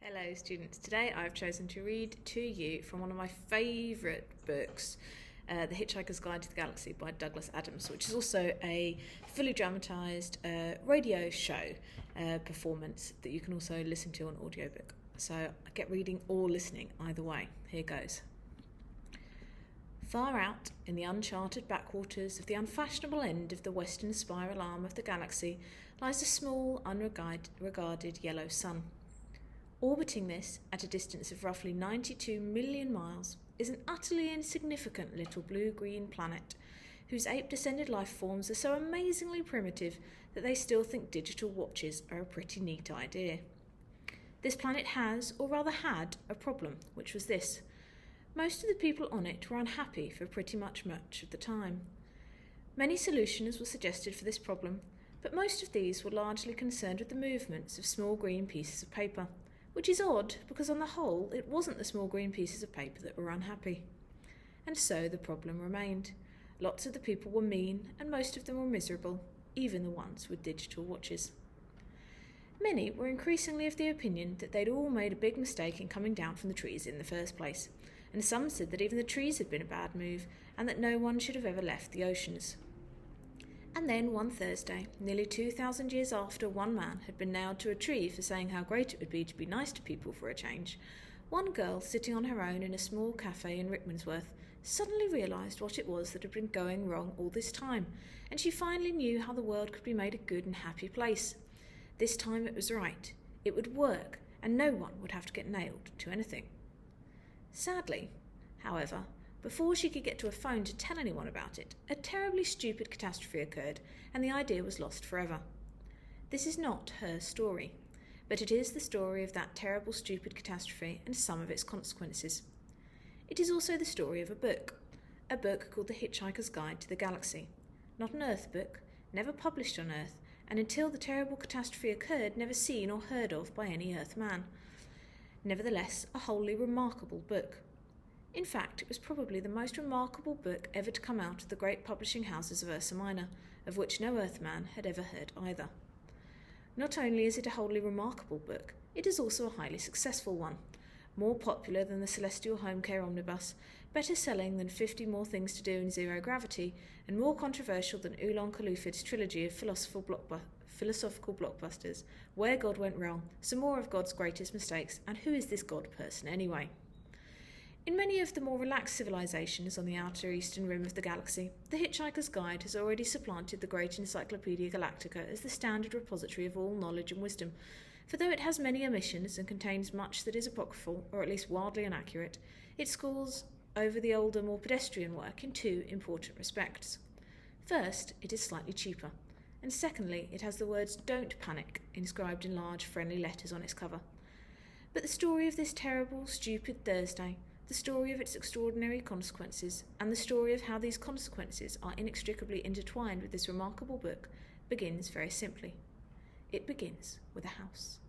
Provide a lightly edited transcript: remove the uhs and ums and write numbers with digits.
Hello students, today I've chosen to read to you from one of my favourite books, The Hitchhiker's Guide to the Galaxy by Douglas Adams, which is also a fully dramatised radio show performance that you can also listen to on audiobook. So I get reading or listening either way. Here goes. Far out in the uncharted backwaters of the unfashionable end of the western spiral arm of the galaxy lies a small, unregarded yellow sun. Orbiting this, at a distance of roughly 92 million miles, is an utterly insignificant little blue-green planet, whose ape-descended life forms are so amazingly primitive that they still think digital watches are a pretty neat idea. This planet has, or rather had, a problem, which was this. Most of the people on it were unhappy for pretty much of the time. Many solutions were suggested for this problem, but most of these were largely concerned with the movements of small green pieces of paper, which is odd because on the whole it wasn't the small green pieces of paper that were unhappy. And so the problem remained. Lots of the people were mean and most of them were miserable, even the ones with digital watches. Many were increasingly of the opinion that they'd all made a big mistake in coming down from the trees in the first place, and some said that even the trees had been a bad move and that no one should have ever left the oceans. And then one Thursday, nearly 2,000 years after one man had been nailed to a tree for saying how great it would be to be nice to people for a change, one girl sitting on her own in a small cafe in Rickmansworth suddenly realised what it was that had been going wrong all this time, and she finally knew how the world could be made a good and happy place. This time it was right. It would work, and no one would have to get nailed to anything. Sadly, however, before she could get to a phone to tell anyone about it, a terribly stupid catastrophe occurred, and the idea was lost forever. This is not her story, but it is the story of that terrible stupid catastrophe and some of its consequences. It is also the story of a book called The Hitchhiker's Guide to the Galaxy. Not an Earth book, never published on Earth, and until the terrible catastrophe occurred, never seen or heard of by any Earthman. Nevertheless, a wholly remarkable book. In fact, it was probably the most remarkable book ever to come out of the great publishing houses of Ursa Minor, of which no Earthman had ever heard either. Not only is it a wholly remarkable book, it is also a highly successful one. More popular than the Celestial Home Care Omnibus, better selling than 50 More Things to Do in Zero Gravity, and more controversial than Oolong Kalufid's trilogy of philosophical blockbusters, Where God Went Wrong, Some More of God's Greatest Mistakes, and Who is This God Person Anyway? In many of the more relaxed civilizations on the outer eastern rim of the galaxy, the Hitchhiker's Guide has already supplanted the great Encyclopaedia Galactica as the standard repository of all knowledge and wisdom, for though it has many omissions and contains much that is apocryphal, or at least wildly inaccurate, it scores over the older, more pedestrian work in two important respects. First, it is slightly cheaper, and secondly, it has the words "Don't Panic" inscribed in large, friendly letters on its cover. But the story of this terrible, stupid Thursday, the story of its extraordinary consequences, and the story of how these consequences are inextricably intertwined with this remarkable book, begins very simply. It begins with a house.